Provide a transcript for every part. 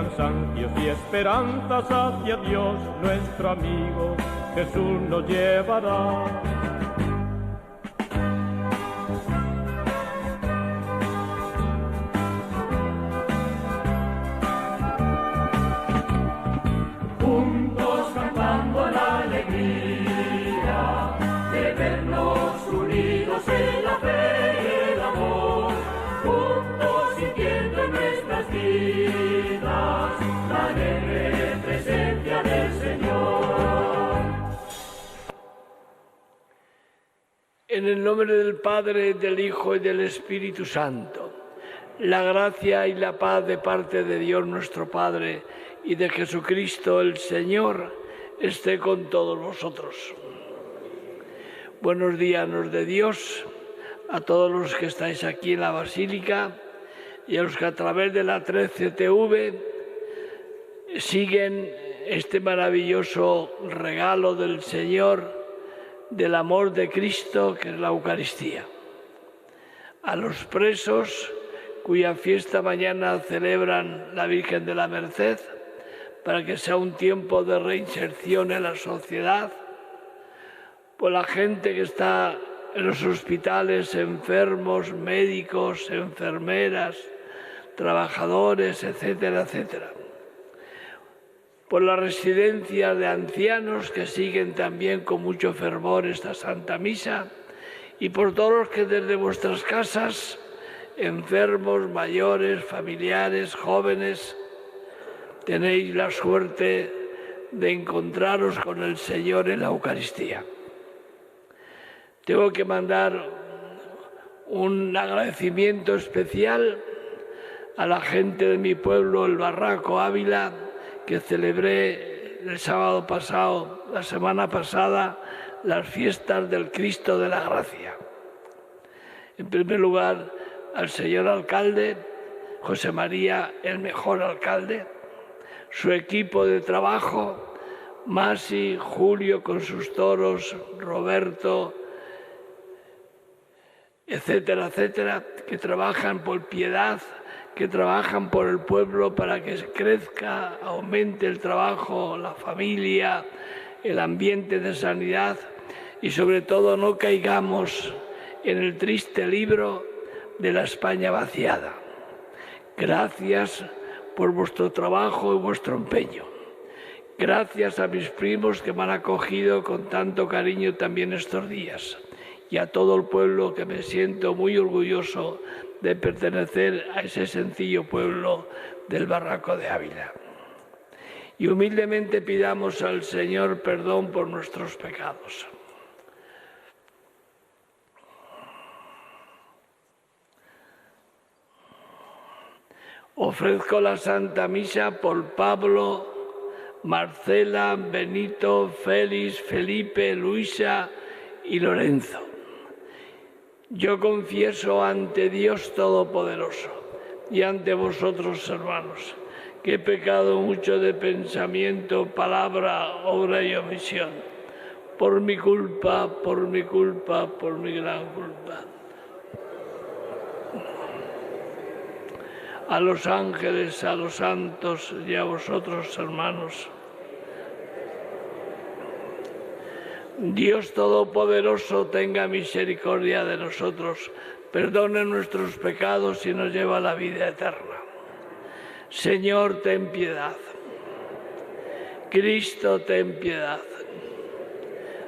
cansancios y esperanzas hacia Dios, nuestro amigo Jesús nos llevará. Juntos cantando la alegría de vernos unidos en la fe y el amor, juntos sintiendo en nuestras vidas la alegre presencia del Señor. En el nombre del Padre, del Hijo y del Espíritu Santo, la gracia y la paz de parte de Dios nuestro Padre y de Jesucristo el Señor esté con todos vosotros. Buenos días de Dios a todos los que estáis aquí en la Basílica y a los que a través de la 13TV siguen este maravilloso regalo del Señor, del amor de Cristo, que es la Eucaristía. A los presos, cuya fiesta mañana celebran la Virgen de la Merced, para que sea un tiempo de reinserción en la sociedad, por la gente que está en los hospitales, enfermos, médicos, enfermeras, trabajadores, etcétera, etcétera. Por las residencias de ancianos que siguen también con mucho fervor esta Santa Misa, y por todos los que desde vuestras casas, enfermos, mayores, familiares, jóvenes, tenéis la suerte de encontraros con el Señor en la Eucaristía. Tengo que mandar un agradecimiento especial a la gente de mi pueblo, el Barraco Ávila, que celebré el sábado pasado, la semana pasada, las fiestas del Cristo de la Gracia. En primer lugar, al señor alcalde, José María, el mejor alcalde, su equipo de trabajo, Masi, Julio con sus toros, Roberto, etcétera, etcétera, que trabajan por piedad, que trabajan por el pueblo para que crezca, aumente el trabajo, la familia, el ambiente de sanidad y sobre todo no caigamos en el triste libro de la España vaciada. Gracias por vuestro trabajo y vuestro empeño. Gracias a mis primos que me han acogido con tanto cariño también estos días y a todo el pueblo, que me siento muy orgulloso de pertenecer a ese sencillo pueblo del Barraco de Ávila. Y humildemente pidamos al Señor perdón por nuestros pecados. Ofrezco la Santa Misa por Pablo, Marcela, Benito, Félix, Felipe, Luisa y Lorenzo. Yo confieso ante Dios Todopoderoso y ante vosotros, hermanos, que he pecado mucho de pensamiento, palabra, obra y omisión, por mi culpa, por mi gran culpa. A los ángeles, a los santos y a vosotros, hermanos. Dios Todopoderoso tenga misericordia de nosotros, perdone nuestros pecados y nos lleva a la vida eterna. Señor, ten piedad. Cristo, ten piedad.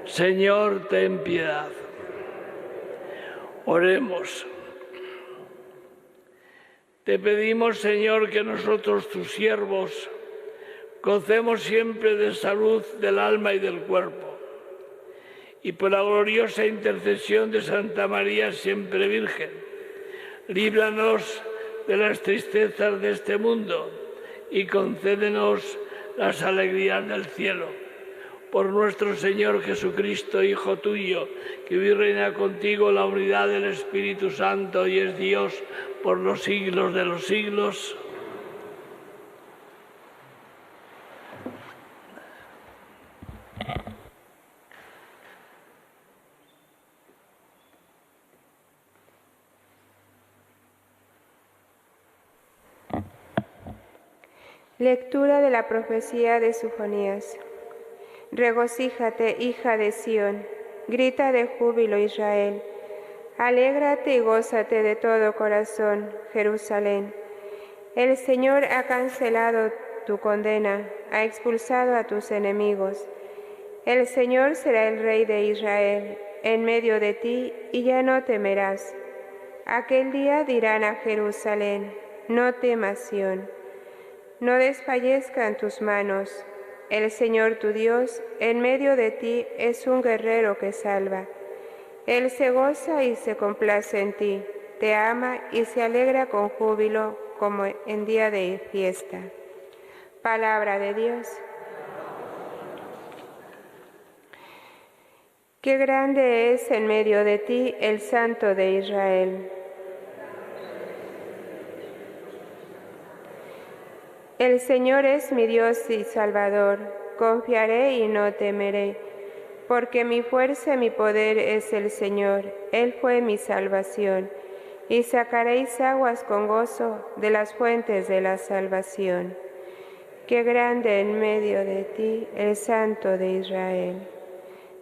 Señor, ten piedad. Oremos. Te pedimos, Señor, que nosotros, tus siervos, gocemos siempre de salud del alma y del cuerpo. Y por la gloriosa intercesión de Santa María, siempre Virgen, líbranos de las tristezas de este mundo y concédenos las alegrías del cielo. Por nuestro Señor Jesucristo, Hijo tuyo, que vive y reina contigo en la unidad del Espíritu Santo y es Dios por los siglos de los siglos. Lectura de la profecía de Sofonías. Regocíjate, hija de Sión, grita de júbilo, Israel. Alégrate y gózate de todo corazón, Jerusalén. El Señor ha cancelado tu condena, ha expulsado a tus enemigos. El Señor será el Rey de Israel en medio de ti y ya no temerás. Aquel día dirán a Jerusalén, no temas, Sión, no desfallezcan tus manos. El Señor tu Dios en medio de ti es un guerrero que salva. Él se goza y se complace en ti, te ama y se alegra con júbilo como en día de fiesta. Palabra de Dios. Qué grande es en medio de ti el Santo de Israel. El Señor es mi Dios y Salvador, confiaré y no temeré, porque mi fuerza y mi poder es el Señor, Él fue mi salvación, y sacaréis aguas con gozo de las fuentes de la salvación. Qué grande en medio de ti el Santo de Israel.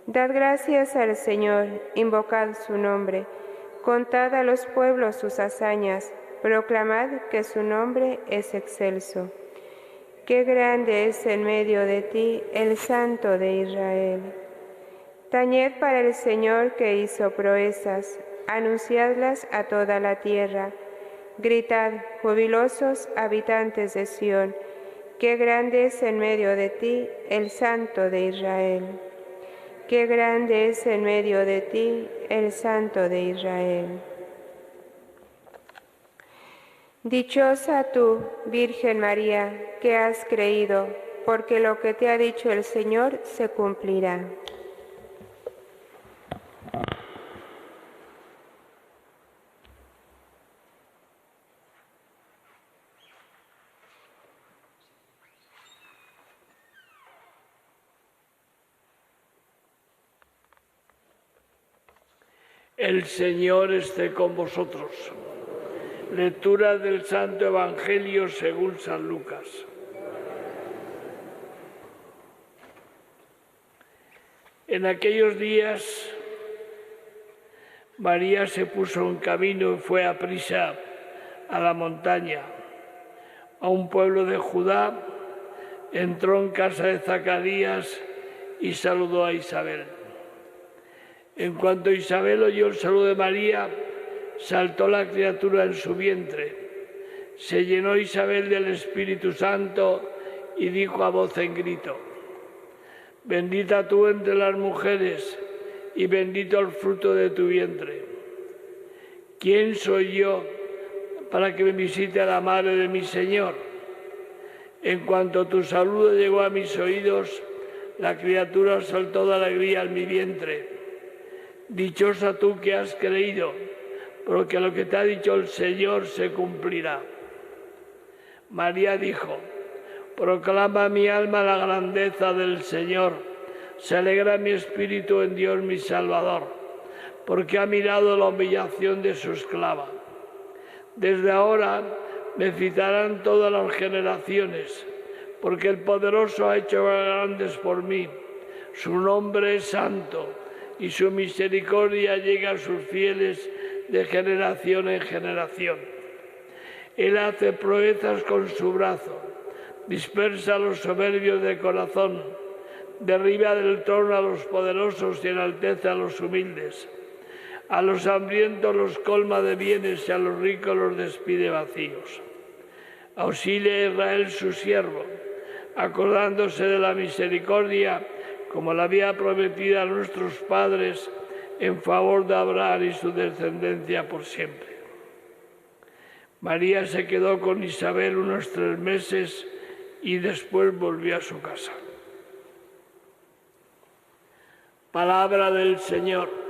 Dad gracias al Señor, invocad su nombre, contad a los pueblos sus hazañas, proclamad que su nombre es excelso. Qué grande es en medio de ti el Santo de Israel. Tañed para el Señor que hizo proezas, anunciadlas a toda la tierra. Gritad, jubilosos habitantes de Sión, qué grande es en medio de ti el Santo de Israel. Qué grande es en medio de ti el Santo de Israel. Dichosa tú, Virgen María, que has creído, porque lo que te ha dicho el Señor se cumplirá. El Señor esté con vosotros. Lectura del Santo Evangelio según San Lucas. En aquellos días, María se puso en camino y fue aprisa a la montaña, a un pueblo de Judá, entró en casa de Zacarías y saludó a Isabel. En cuanto Isabel oyó el saludo de María, saltó la criatura en su vientre. Se llenó Isabel del Espíritu Santo y dijo a voz en grito: Bendita tú entre las mujeres y bendito el fruto de tu vientre. ¿Quién soy yo para que me visite a la madre de mi Señor? En cuanto tu saludo llegó a mis oídos, la criatura saltó de alegría en mi vientre. Dichosa tú que has creído, porque lo que te ha dicho el Señor se cumplirá. María dijo: Proclama mi alma la grandeza del Señor, se alegra mi espíritu en Dios mi Salvador, porque ha mirado la humillación de su esclava. Desde ahora me citarán todas las generaciones, porque el Poderoso ha hecho grandes por mí. Su nombre es santo, y su misericordia llega a sus fieles de generación en generación. Él hace proezas con su brazo, dispersa a los soberbios de corazón, derriba del trono a los poderosos y enaltece a los humildes. A los hambrientos los colma de bienes y a los ricos los despide vacíos. Auxilia a Israel su siervo, acordándose de la misericordia como la había prometido a nuestros padres, en favor de Abraham y su descendencia por siempre. María se quedó con Isabel unos 3 meses y después volvió a su casa. Palabra del Señor.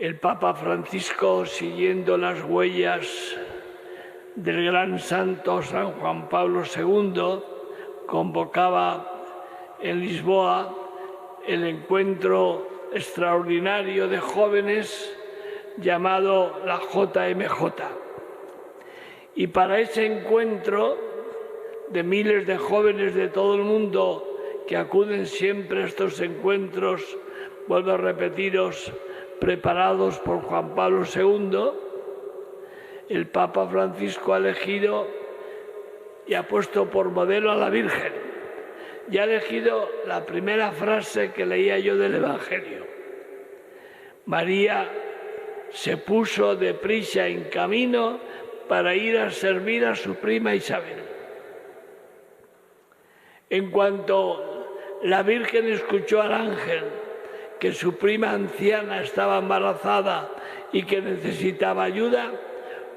El Papa Francisco, siguiendo las huellas del gran santo San Juan Pablo II, convocaba en Lisboa el encuentro extraordinario de jóvenes llamado la JMJ. Y para ese encuentro de miles de jóvenes de todo el mundo que acuden siempre a estos encuentros, vuelvo a repetiros, preparados por Juan Pablo II, el Papa Francisco ha elegido y ha puesto por modelo a la Virgen. Y ha elegido la primera frase que leía yo del Evangelio. María se puso deprisa en camino para ir a servir a su prima Isabel. En cuanto la Virgen escuchó al ángel que su prima anciana estaba embarazada y que necesitaba ayuda,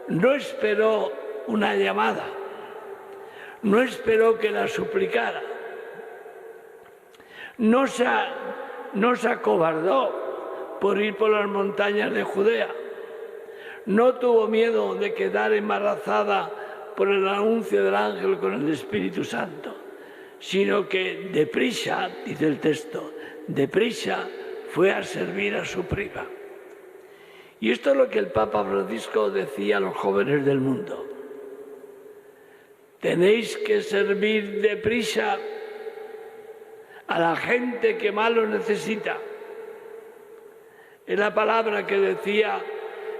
no esperó una llamada, no esperó que la suplicara, no se acobardó por ir por las montañas de Judea, no tuvo miedo de quedar embarazada por el anuncio del ángel con el Espíritu Santo, sino que deprisa, dice el texto, deprisa fue a servir a su prima. Y esto es lo que el Papa Francisco decía a los jóvenes del mundo. Tenéis que servir deprisa a la gente que más lo necesita. Es la palabra que decía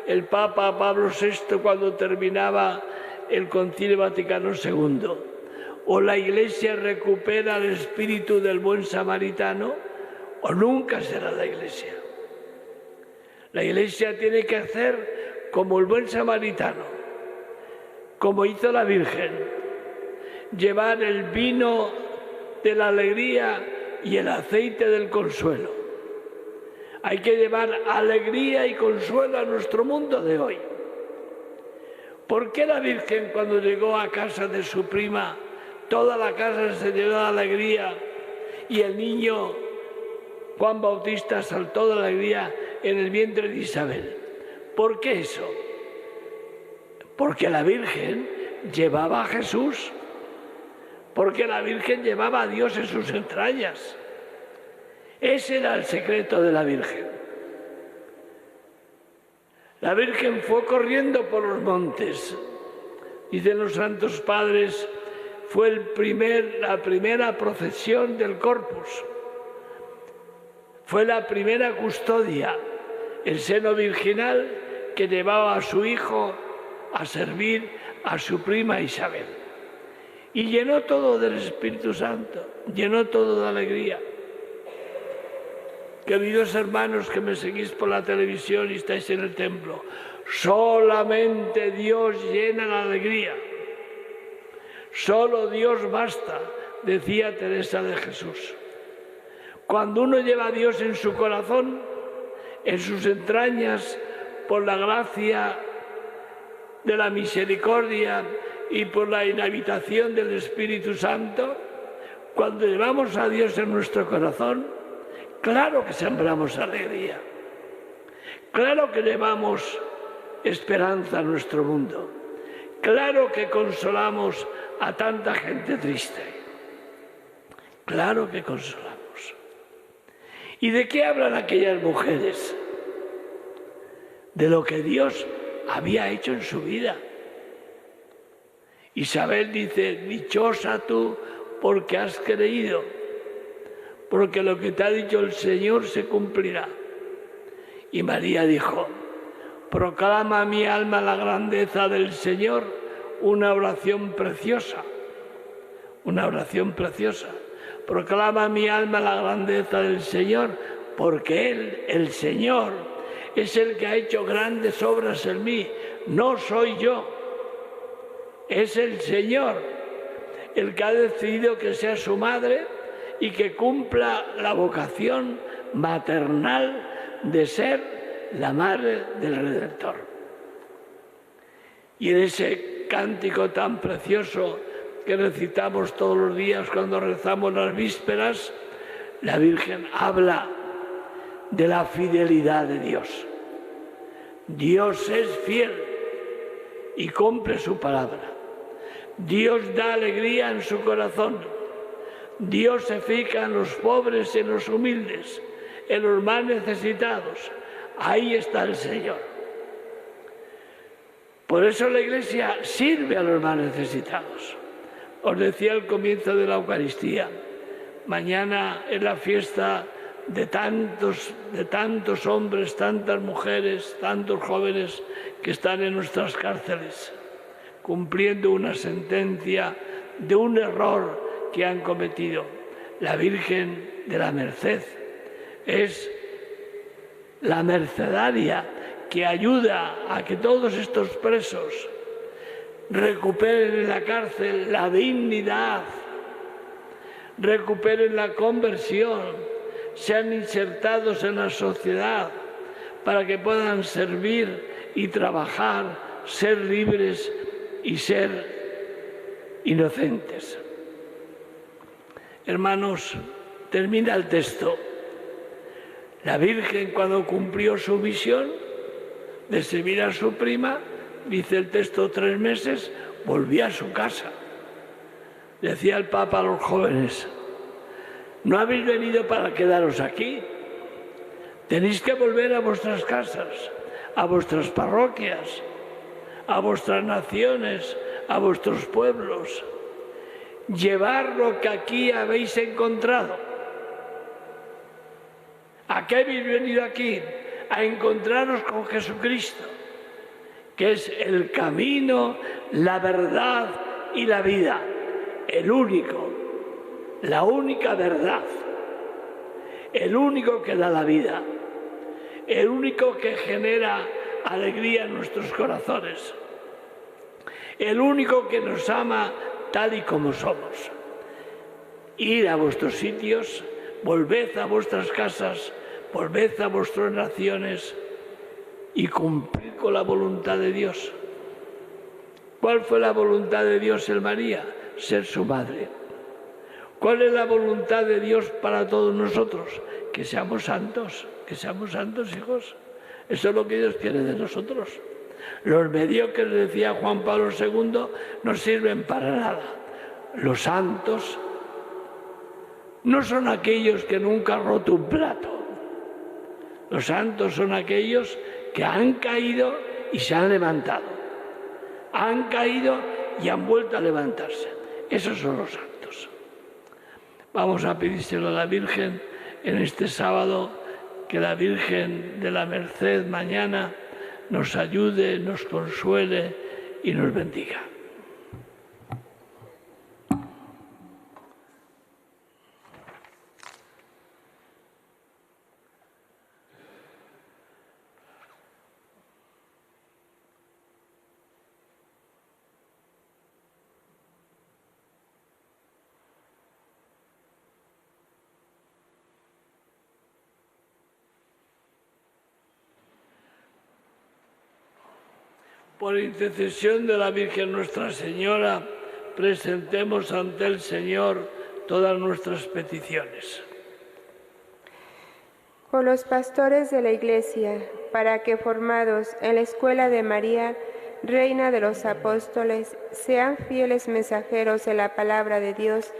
el Papa Pablo VI cuando terminaba el Concilio Vaticano II. O la Iglesia recupera el espíritu del buen samaritano, o nunca será la Iglesia. La Iglesia tiene que hacer como el buen samaritano, como hizo la Virgen, llevar el vino de la alegría y el aceite del consuelo. Hay que llevar alegría y consuelo a nuestro mundo de hoy. ¿Por qué la Virgen, cuando llegó a casa de su prima, toda la casa se llenó de alegría y el niño Juan Bautista saltó de alegría en el vientre de Isabel? ¿Por qué eso? Porque la Virgen llevaba a Jesús, porque la Virgen llevaba a Dios en sus entrañas. Ese era el secreto de la Virgen. La Virgen fue corriendo por los montes. Dicen los santos padres, fue la primera procesión del Corpus. Fue la primera custodia, el seno virginal que llevaba a su hijo a servir a su prima Isabel. Y llenó todo del Espíritu Santo, llenó todo de alegría. Queridos hermanos que me seguís por la televisión y estáis en el templo, solamente Dios llena la alegría. Solo Dios basta, decía Teresa de Jesús. Cuando uno lleva a Dios en su corazón, en sus entrañas, por la gracia de la misericordia y por la inhabitación del Espíritu Santo, cuando llevamos a Dios en nuestro corazón, claro que sembramos alegría, claro que llevamos esperanza a nuestro mundo, claro que consolamos a tanta gente triste, claro que consolamos. ¿Y de qué hablan aquellas mujeres? De lo que Dios había hecho en su vida. Isabel dice, dichosa tú porque has creído, porque lo que te ha dicho el Señor se cumplirá. Y María dijo, proclama mi alma la grandeza del Señor, una oración preciosa, una oración preciosa. Proclama mi alma la grandeza del Señor, porque Él, el Señor, es el que ha hecho grandes obras en mí, no soy yo. Es el Señor el que ha decidido que sea su madre y que cumpla la vocación maternal de ser la madre del Redentor. Y en ese cántico tan precioso que recitamos todos los días cuando rezamos las vísperas, la Virgen habla de la fidelidad de Dios. Dios es fiel y cumple su palabra. Dios da alegría en su corazón Dios se fija en los pobres y en los humildes, en los más necesitados. Ahí está el Señor. Por eso la Iglesia sirve a los más necesitados. Os decía al comienzo de la Eucaristía, mañana es la fiesta de tantos hombres, tantas mujeres, tantos jóvenes que están en nuestras cárceles, cumpliendo una sentencia de un error que han cometido. La Virgen de la Merced es la mercedaria que ayuda a que todos estos presos recuperen en la cárcel la dignidad, recuperen la conversión, sean insertados en la sociedad para que puedan servir y trabajar, ser libres y ser inocentes. Hermanos, termina el texto. La Virgen, cuando cumplió su misión de servir a su prima, dice el texto, 3 meses, volvió a su casa. Decía el Papa a los jóvenes, no habéis venido para quedaros aquí, tenéis que volver a vuestras casas, a vuestras parroquias, a vuestras naciones, a vuestros pueblos, llevar lo que aquí habéis encontrado. ¿A qué habéis venido aquí? A encontraros con Jesucristo, que es el camino, la verdad y la vida, el único, la única verdad, el único que da la vida, el único que genera alegría en nuestros corazones, el único que nos ama tal y como somos. Ir a vuestros sitios, volved a vuestras casas, volved a vuestras naciones y cumplir con la voluntad de Dios. ¿Cuál fue la voluntad de Dios en María? Ser su madre. ¿Cuál es la voluntad de Dios para todos nosotros? Que seamos santos, hijos. Eso es lo que Dios quiere de nosotros. Los mediocres, decía Juan Pablo II, no sirven para nada. Los santos no son aquellos que nunca han roto un plato. Los santos son aquellos que han caído y se han levantado. Han caído y han vuelto a levantarse. Esos son los santos. Vamos a pedírselo a la Virgen en este sábado, que la Virgen de la Merced mañana nos ayude, nos consuele y nos bendiga. Por intercesión de la Virgen Nuestra Señora, presentemos ante el Señor todas nuestras peticiones. Por los pastores de la Iglesia, para que formados en la escuela de María, Reina de los Apóstoles, sean fieles mensajeros de la palabra de Dios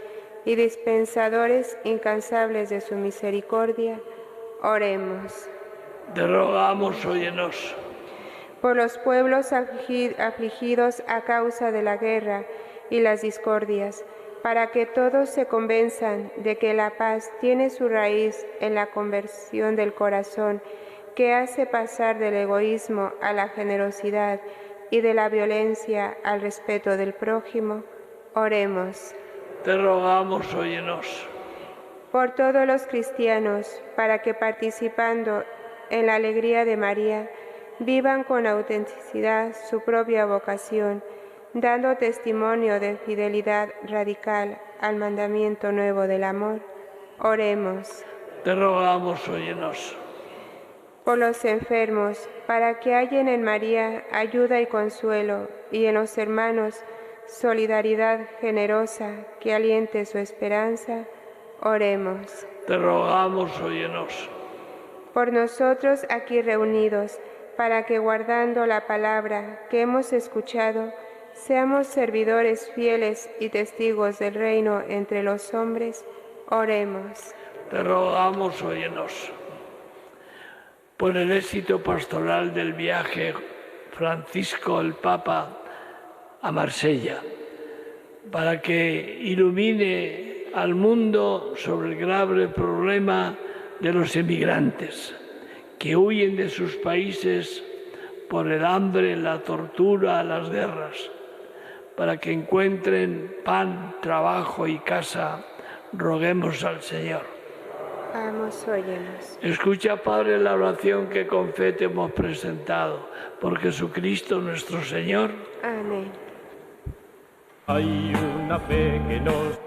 y dispensadores incansables de su misericordia, oremos. Te rogamos, óyenos. Por los pueblos afligidos a causa de la guerra y las discordias, para que todos se convenzan de que la paz tiene su raíz en la conversión del corazón, que hace pasar del egoísmo a la generosidad y de la violencia al respeto del prójimo, oremos. Te rogamos, óyenos. Por todos los cristianos, para que participando en la alegría de María, vivan con autenticidad su propia vocación, dando testimonio de fidelidad radical al mandamiento nuevo del amor. Oremos. Te rogamos, óyenos. Por los enfermos, para que hallen en María ayuda y consuelo, y en los hermanos solidaridad generosa que aliente su esperanza. Oremos. Te rogamos, óyenos. Por nosotros aquí reunidos, para que guardando la palabra que hemos escuchado, seamos servidores fieles y testigos del reino entre los hombres. Oremos. Te rogamos, óyenos. Por el éxito pastoral del viaje Francisco el Papa a Marsella, para que ilumine al mundo sobre el grave problema de los emigrantes que huyen de sus países por el hambre, la tortura, las guerras, para que encuentren pan, trabajo y casa. Roguemos al Señor. Vamos, óyenos. Escucha, Padre, la oración que con fe te hemos presentado. Por Jesucristo nuestro Señor. Amén. Hay una fe que nos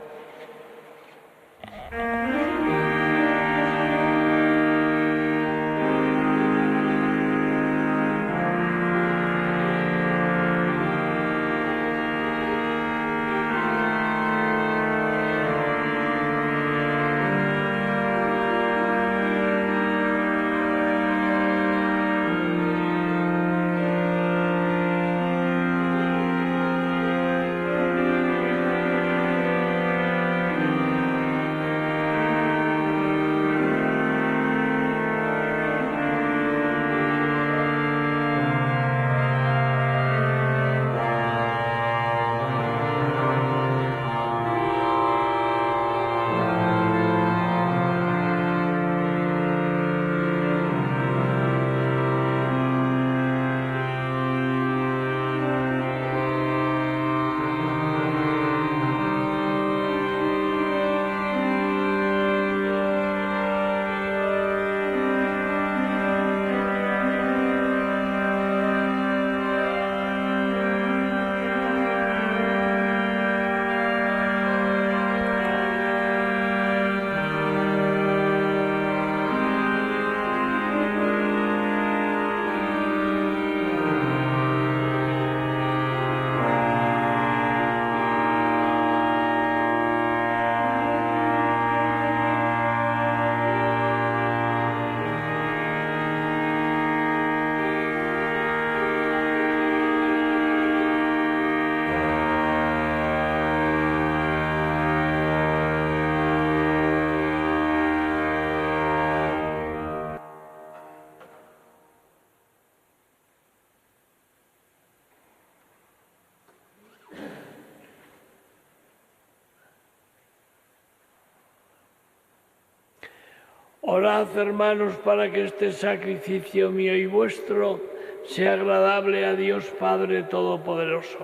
Orad, hermanos, para que este sacrificio mío y vuestro sea agradable a Dios Padre Todopoderoso.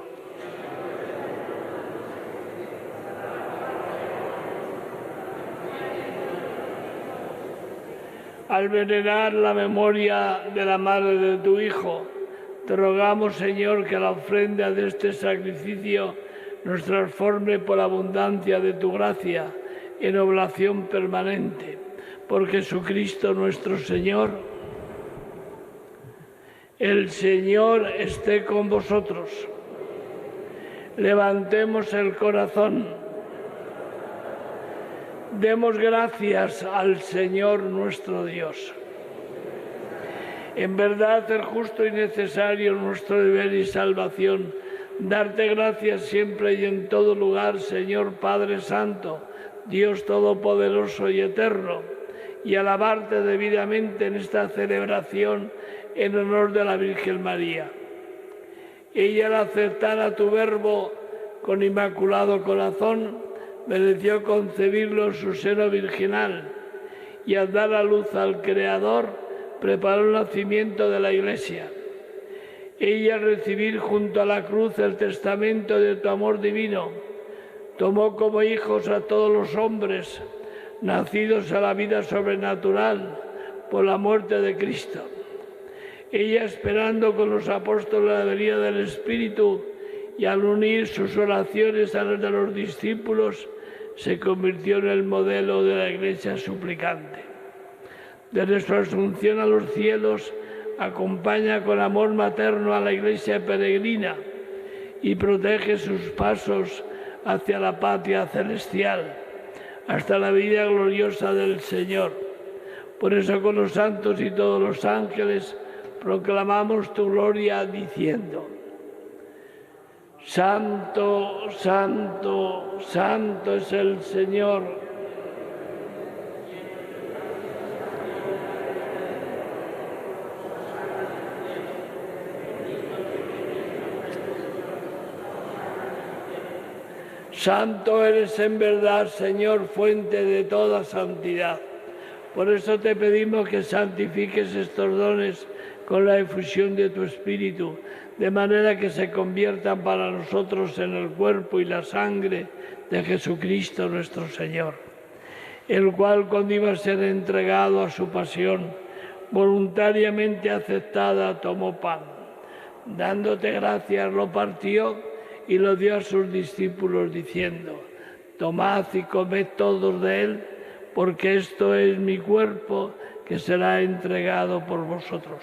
Al venerar la memoria de la madre de tu Hijo, te rogamos, Señor, que la ofrenda de este sacrificio nos transforme por la abundancia de tu gracia en oblación permanente. Por Jesucristo nuestro Señor. El Señor esté con vosotros. Levantemos el corazón. Demos gracias al Señor nuestro Dios. En verdad es justo y necesario nuestro deber y salvación darte gracias siempre y en todo lugar, Señor Padre Santo, Dios Todopoderoso y Eterno, y alabarte debidamente en esta celebración en honor de la Virgen María. Ella, al aceptar a tu Verbo con inmaculado corazón, mereció concebirlo en su seno virginal y al dar a luz al Creador, preparó el nacimiento de la Iglesia. Ella, al recibir junto a la cruz el testamento de tu amor divino, tomó como hijos a todos los hombres, nacidos a la vida sobrenatural por la muerte de Cristo. Ella, esperando con los apóstoles la venida del Espíritu y al unir sus oraciones a las de los discípulos, se convirtió en el modelo de la Iglesia suplicante. Desde su asunción a los cielos, acompaña con amor materno a la Iglesia peregrina y protege sus pasos hacia la patria celestial, hasta la vida gloriosa del Señor. Por eso con los santos y todos los ángeles proclamamos tu gloria diciendo: Santo, santo, santo es el Señor. Santo eres en verdad, Señor, fuente de toda santidad. Por eso te pedimos que santifiques estos dones con la efusión de tu Espíritu, de manera que se conviertan para nosotros en el cuerpo y la sangre de Jesucristo nuestro Señor, el cual, cuando iba a ser entregado a su pasión, voluntariamente aceptada, tomó pan. Dándote gracias, lo partió y lo dio a sus discípulos, diciendo: tomad y comed todos de él, porque esto es mi cuerpo que será entregado por vosotros.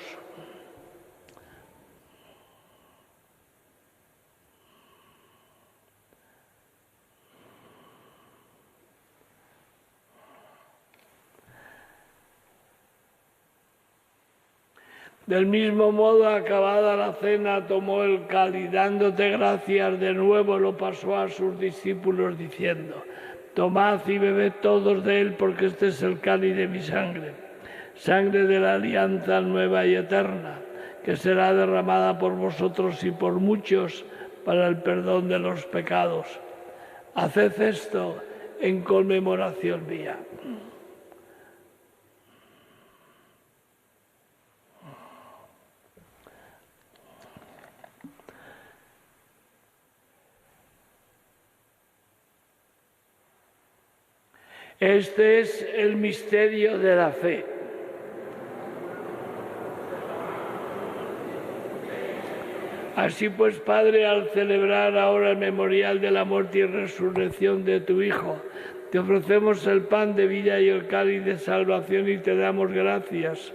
Del mismo modo, acabada la cena, tomó el cáliz, dándote gracias de nuevo, lo pasó a sus discípulos, diciendo: tomad y bebed todos de él, porque este es el cáliz de mi sangre, sangre de la alianza nueva y eterna, que será derramada por vosotros y por muchos para el perdón de los pecados. Haced esto en conmemoración mía. Este es el misterio de la fe. Así pues, Padre, al celebrar ahora el memorial de la muerte y resurrección de tu Hijo, te ofrecemos el pan de vida y el cáliz de salvación y te damos gracias,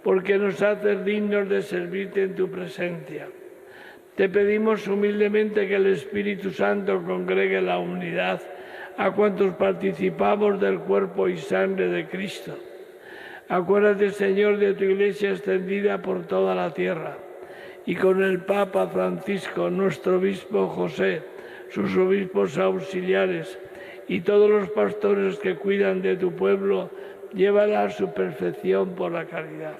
porque nos haces dignos de servirte en tu presencia. Te pedimos humildemente que el Espíritu Santo congregue la unidad a cuantos participamos del cuerpo y sangre de Cristo. Acuérdate, Señor, de tu Iglesia extendida por toda la tierra, y con el Papa Francisco, nuestro obispo José, sus obispos auxiliares y todos los pastores que cuidan de tu pueblo, llévala a su perfección por la caridad.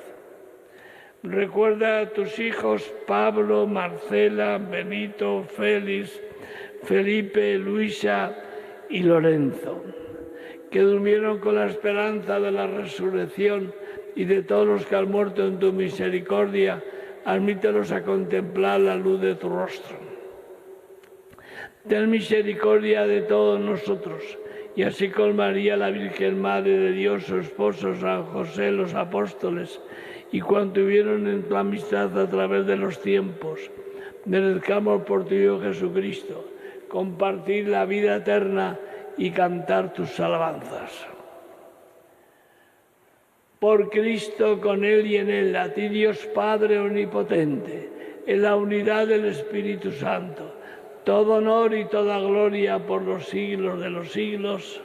Recuerda a tus hijos Pablo, Marcela, Benito, Félix, Felipe, Luisa y Lorenzo, que durmieron con la esperanza de la resurrección, y de todos los que han muerto en tu misericordia, admítelos a contemplar la luz de tu rostro. Ten misericordia de todos nosotros, y así con María, la Virgen Madre de Dios, su esposo, San José, los apóstoles, y cuanto tuvieron en tu amistad a través de los tiempos, merezcamos por tu Hijo Jesucristo compartir la vida eterna y cantar tus alabanzas. Por Cristo, con Él y en Él, a ti Dios Padre omnipotente, en la unidad del Espíritu Santo, todo honor y toda gloria por los siglos de los siglos.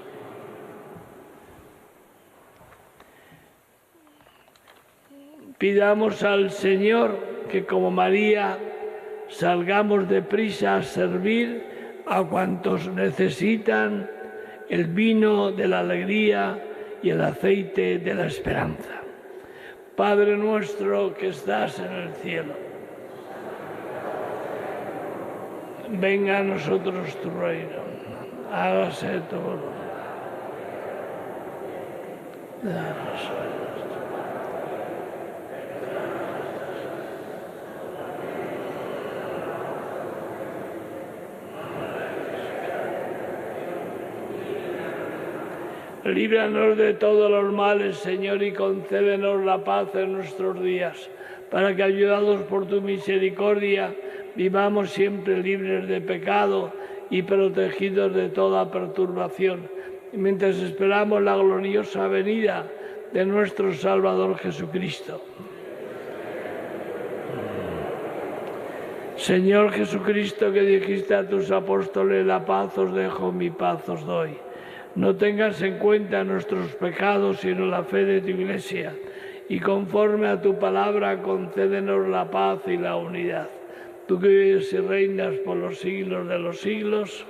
Pidamos al Señor que, como María, salgamos deprisa a servir a cuantos necesitan el vino de la alegría y el aceite de la esperanza. Padre nuestro que estás en el cielo, venga a nosotros tu reino, hágase tu voluntad. Danos hoy. Líbranos de todos los males, Señor, y concédenos la paz en nuestros días, para que, ayudados por tu misericordia, vivamos siempre libres de pecado y protegidos de toda perturbación, y mientras esperamos la gloriosa venida de nuestro Salvador Jesucristo. Señor Jesucristo, que dijiste a tus apóstoles: la paz os dejo, mi paz os doy. No tengas en cuenta nuestros pecados, sino la fe de tu Iglesia, y conforme a tu palabra concédenos la paz y la unidad. tú que vives y reinas por los siglos de los siglos,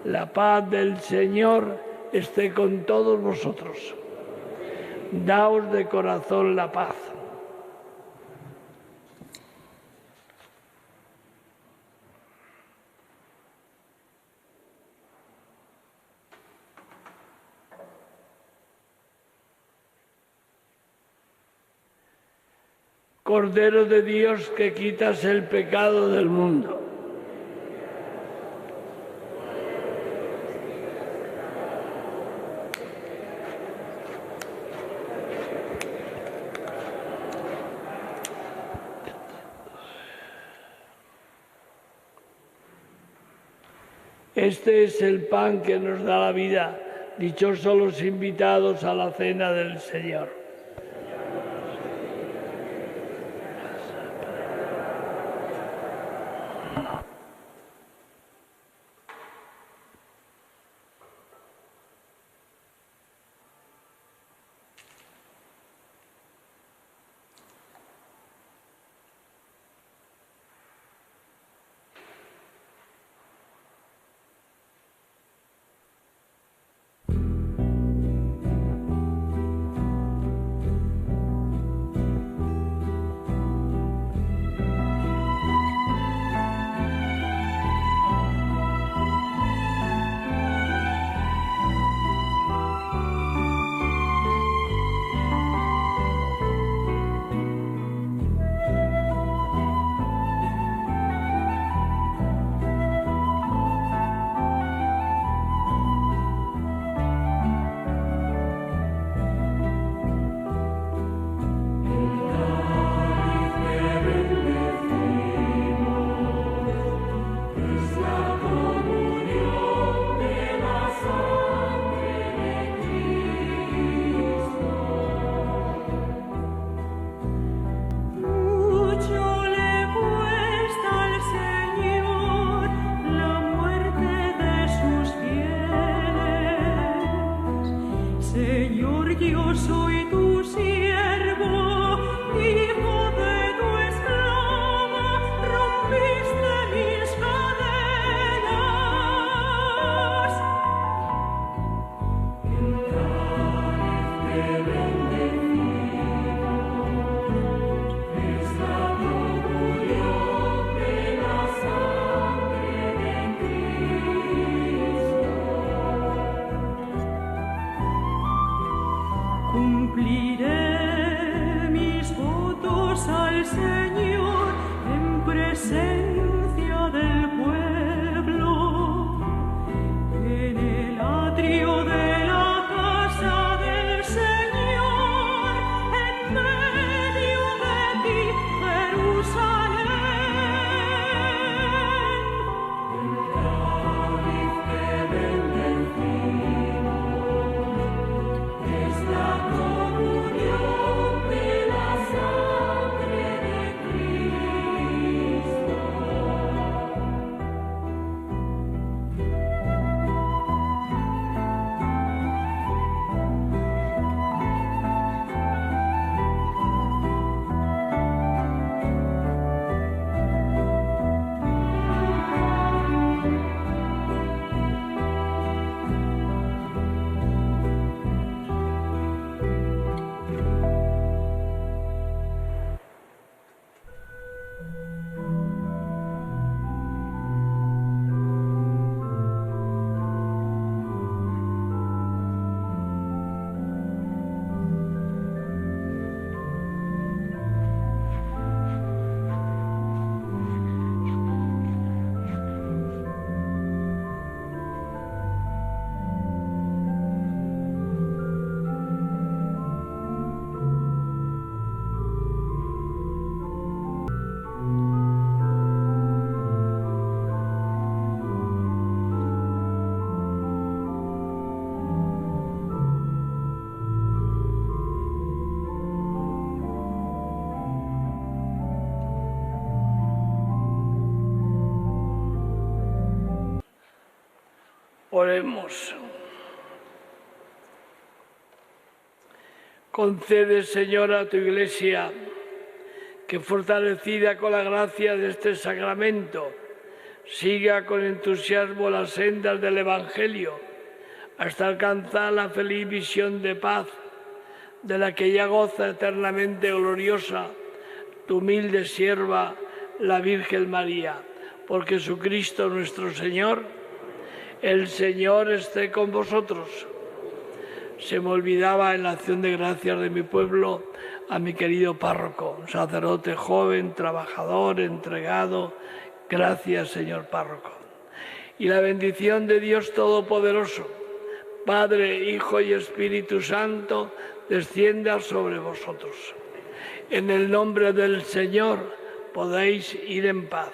la paz del Señor esté con todos vosotros. Daos de corazón la paz. Cordero de Dios, que quitas el pecado del mundo. Este es el pan que nos da la vida. Dichosos los invitados a la cena del Señor. Oremos. Concede, Señor, a tu Iglesia que fortalecida con la gracia de este sacramento, siga con entusiasmo las sendas del Evangelio hasta alcanzar la feliz visión de paz de la que ya goza eternamente gloriosa tu humilde sierva, la Virgen María. Por Jesucristo nuestro Señor. El Señor esté con vosotros. Se me olvidaba en la acción de gracias de mi pueblo a mi querido párroco, un sacerdote joven, trabajador, entregado. Gracias, señor párroco. Y la bendición de Dios Todopoderoso, Padre, Hijo y Espíritu Santo, descienda sobre vosotros. En el nombre del Señor podéis ir en paz.